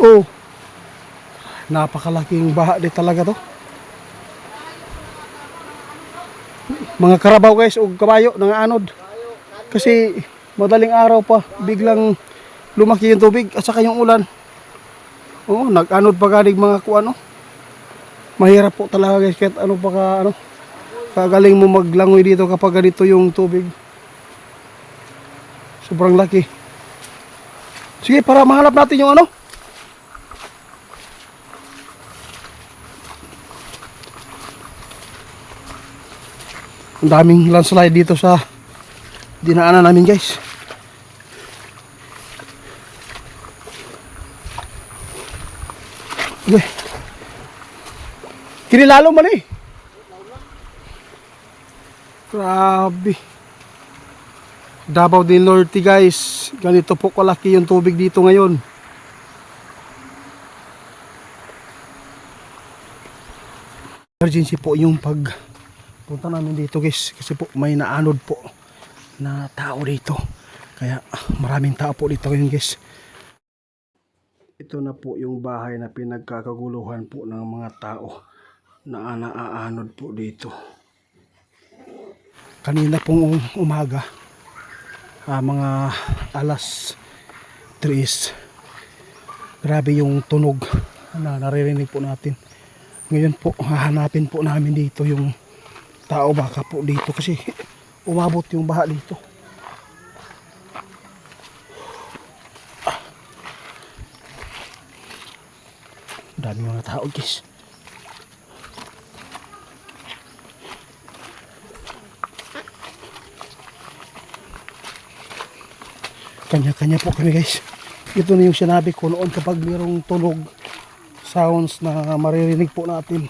Oh, napakalaking baha di talaga to. Mga karabaw guys o kabayo nangaanod. Kasi madaling araw pa biglang lumaki yung tubig at saka yung ulan. Oo, nag-anod pa galing mga kuano. Mahirap po talaga guys kahit ano pa ka ano. Kagaling mo maglangoy dito kapag ganito yung tubig. Sobrang laki. Sige, para mahanap natin yung ano. Ang daming landslide dito sa dinaanan namin guys. Okay. Kinilalo man eh. Grabe. Davao del Norte guys. Ganito po kalaki yung tubig dito ngayon. Emergency po yung punta namin dito guys. Kasi po may naanod po na tao dito. Kaya maraming tao po dito ngayon guys. Ito na po yung bahay na pinagkakaguluhan po ng mga tao na naaanod po dito. Kanina pong umaga, mga alas 3, grabe yung tunog na naririnig po natin. Ngayon po, hahanapin po namin dito yung tao baka po dito kasi umabot yung baha dito. Dami mga tao guys. Kanya-kanya po kami guys. Ito na yung sinabi ko noon kapag mayroong tunog, sounds na maririnig po natin.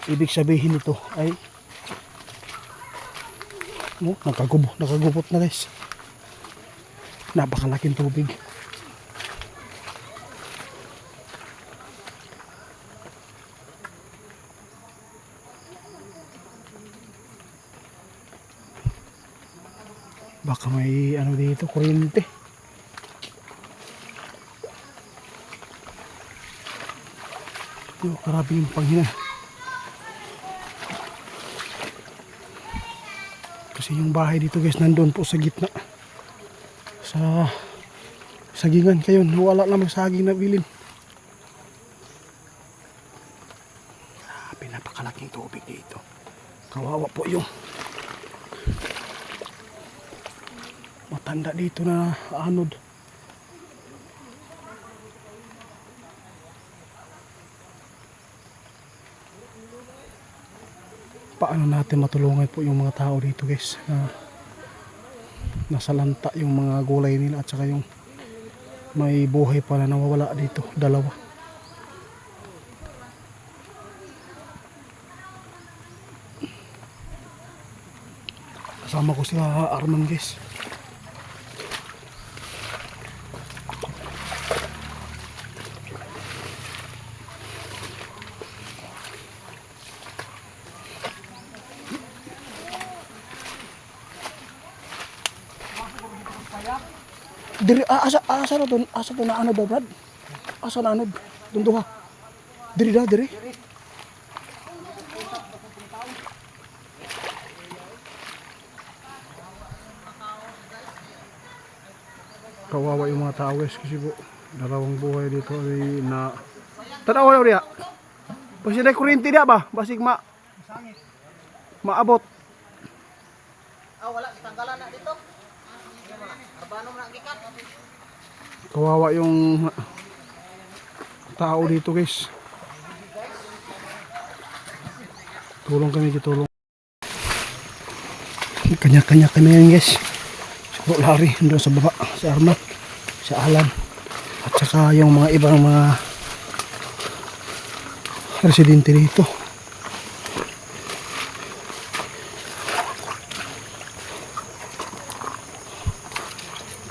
Ibig sabihin ito ay nakagubot na guys. Napakalaking tubig. Baka may ano dito, kuryente. Grabe yung panghina. Kasi yung bahay dito guys, nandun po sa gitna. Sa sagingan kayo, wala namang saging na bilin. Grabe, napakalaking tubig dito. Kawawa po yung matanda dito na anod. Paano natin matulungan po yung mga tao dito guys na nasa lanta yung mga gulay nila at saka yung may buhay pa na nawawala dito, dalawa. Kasama ko sila Arman guys. Diri asa na doon, asa to na ano daw Brad? Asa na ano? Doon duha. Diri da, diri. Kawawa yung mga tao guys kasi po dalawang buhay dito ay na tanaw na diya. Basi na kuryente diya ba? Basig maabot. Wala tanggalan na dito. Arbano na gikan. Kawawa yung tao dito guys. Tulong kami, kitulong. Kanya-kanya kami yan guys. Si Bro Larry doon sa baba, si Arman, si Alan, at saka yung mga ibang mga residente dito.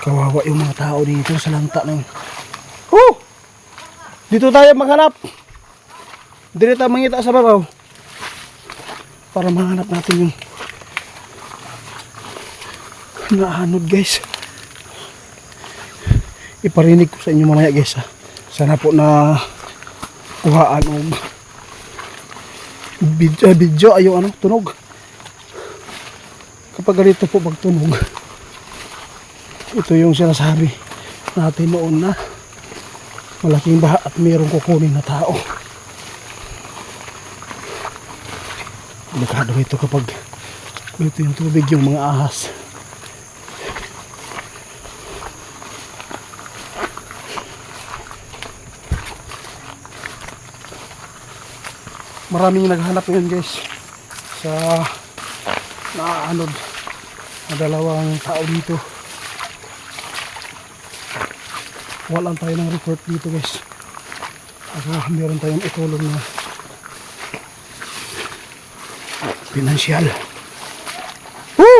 Kawawa yung mga tao dito sa lanta ng dito tayo maghanap. Dito tayo mangita sa babaw para mahanap natin yung naanod guys. iparinig ko sa inyo mamaya guys ha. Sana po na kuhaan o video ay yung tunog. Kapag ganito po pagtunog, ito yung sinasabi natin noon na malaking baha at mayroong kukunin na tao. Delikado ito kapag ito yung tubig, yung mga ahas. Maraming naghanap ngayon guys sa naaanod na dalawang tao dito. Walan tayo ng report dito guys. At meron tayong itulong na pinansyal. Woo!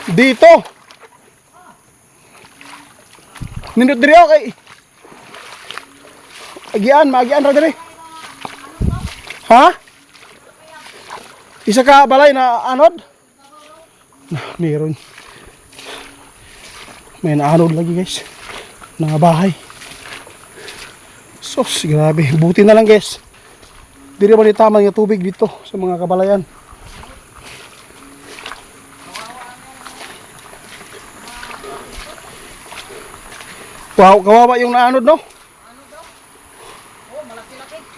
Dito! Nindot diri okay. Magian ra diri. Ha? Isa ka balay na anod? Meron. May naanod lagi guys. Na bahay. Sos, grabe. Buti na lang guys. Diri ba ni tama yung tubig dito sa mga kabalayan. Wow, kawawa yung naanod no?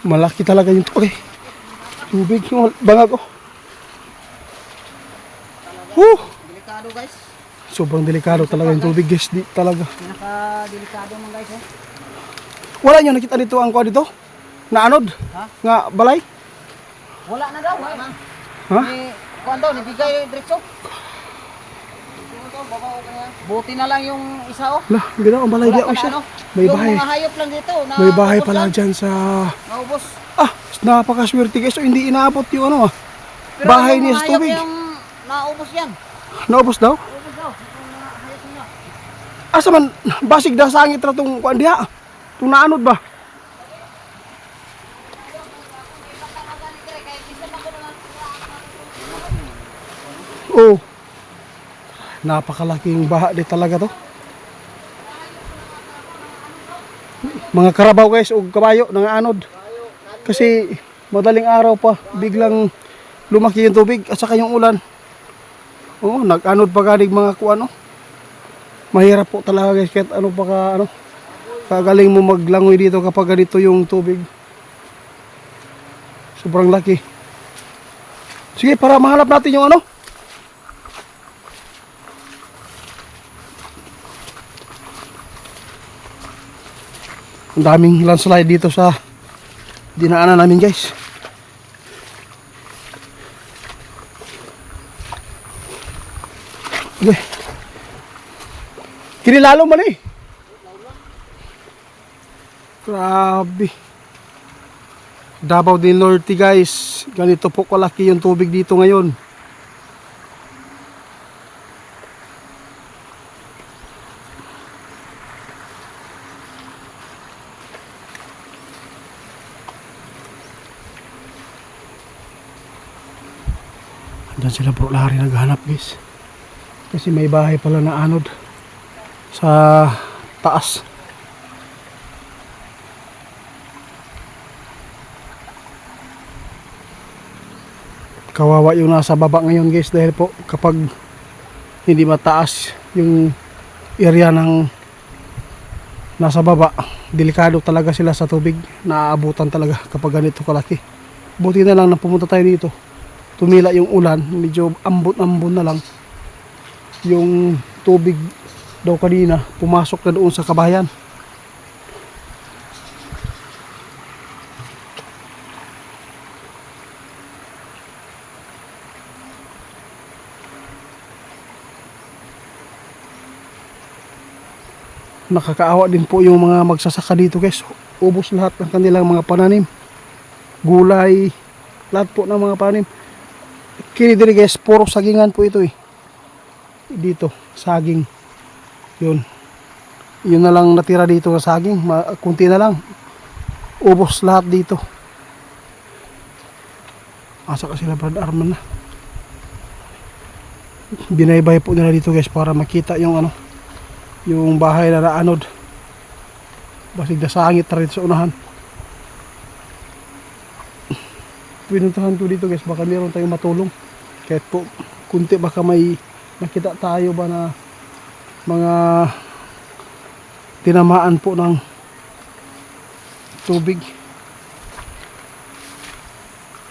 Malaki talaga yung tubig. Tubig yung bangag oh. Delikado guys. Sobrang delikado talaga yung tubig guys. Di talaga. Pinaka-delikado man guys eh. Wala nyo nakita dito ang kuha dito? Naanod? Ha? Nga balay? Wala na daw. Wala na. Ha? Kuan daw, nibigay diretso. Buti na lang yung isa oh. Lah, ganda ang balay Wala diya pa oh siya. na, ano. May Yung bahay. mga hayop lang dito. Na May bahay naubos pala lang. dyan sa... Naubos. Ah, napakaswerte guys. So, hindi inaabot yung ano ah. Pero Bahay yung niya mga sa hayop tubig. yung naubos yan. Naubos daw? Naubos daw. Yung mga hayop nila. Asa man, basig daw sangit ra tong kuan diha. Itong naanod ba? Oh. Napakalaking baha di talaga to. Mga karabaw guys o kabayo nangaanod. Kasi madaling araw pa biglang lumaki yung tubig at saka yung ulan. Oo, nag-anod pa galing mga kuano. Mahirap po talaga guys kahit ano pa ka ano. Kagaling mo maglangoy dito kapag ganito yung tubig. Sobrang laki. Sige, para mahanap natin yung ano. Ang daming landslide dito sa dinaanan namin guys. Okay. Kinilalo man eh. Grabe. Davao del Norte guys. Ganito po kalaki yung tubig dito ngayon. Diyan sila bro lari naghanap guys. Kasi may bahay pala na anod sa taas. Kawawa yung nasa baba ngayon guys dahil po kapag hindi mataas yung area ng nasa baba, delikado talaga sila sa tubig. Naaabutan talaga kapag ganito kalaki. Buti na lang na pumunta tayo dito. Tumila yung ulan, medyo ambon-ambon na lang. Yung tubig daw kanina pumasok na doon sa kabayan. Nakakaawa din po yung mga magsasaka dito guys. Ubos lahat ng kanilang mga pananim, gulay, lahat po ng mga pananim. Kini diri guys, puro sagingan po ito eh. Dito, saging. Yun. Yun na lang natira dito sa saging. Kunti na lang. Ubos lahat dito. Asa ka sila Brad Arman na. binaybay po nila dito guys para makita yung ano, yung bahay na naanod. Basig na sangit na rin sa unahan. Pinuntahan ko dito guys, baka meron tayong matulong. Kahit po kunti, baka may nakita tayo ba na mga tinamaan po ng tubig.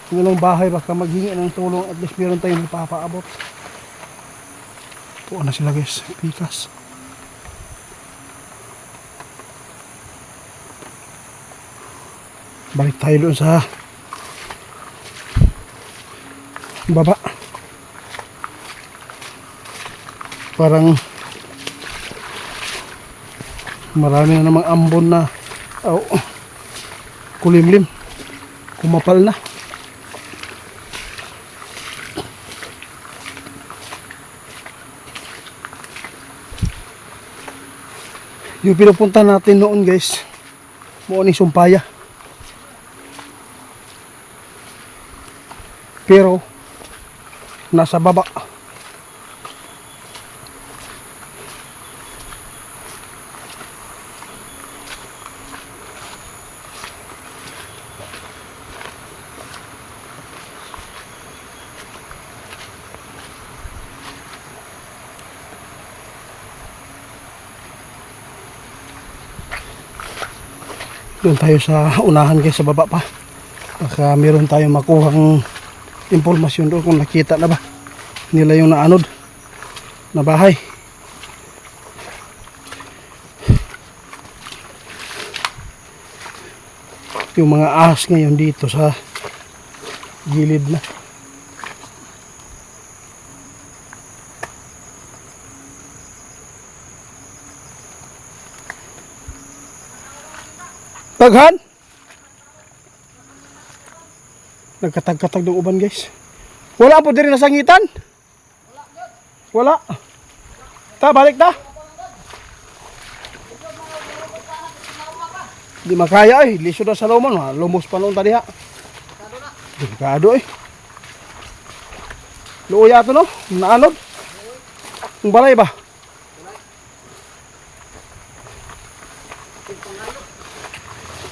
Kung ilang bahay, baka maghingi ng tulong, at least meron tayong ipapaabot. Po na sila guys, pikas. Balik tayo doon sa baba. Parang marami na namang ambon na kulimlim, kumapal na. Yung pinupunta natin noon guys, Muoning Sumpaya. Pero nasa baba. Doon tayo sa unahan guys, sa baba pa. Baka meron tayong makuhang impormasyon doon kung nakita na ba nila yung naanod na bahay. Yung mga ahas ngayon dito sa gilid na. Taghan! Nagkatag-katag ng uban guys. Wala po din nasangitan? Wala. Ta, balik ta. Di makaya eh. Lisod na sa lomon. Lumos pa noon tadi ha. Delikado eh. Luoya to no? Naanod? Ang balay ba?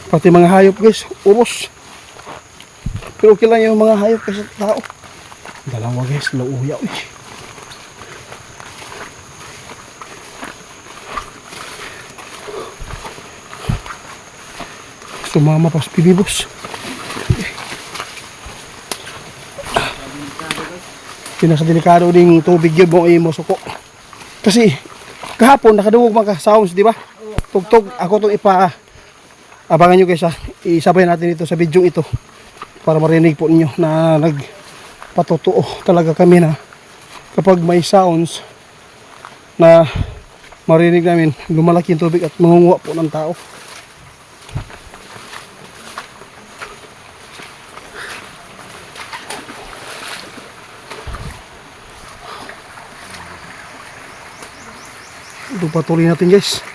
Pati mga hayop guys, ubos. Pero okay lang yung mga hayop kasi tao. Dalawa guys, lauya. Sumama pas pilibos. Pinakadelikado ding tubig yun mo suko. Kasi kahapon nakadungog mga sounds, di ba? Tugtog. Ako itong abangan nyo guys ha. Isabay natin ito sa video ito para marinig po ninyo na nagpatotoo talaga kami na kapag may sounds na marinig namin, lumalaki yung tubig at mangunguha po ng tao. Ito patuloy natin guys.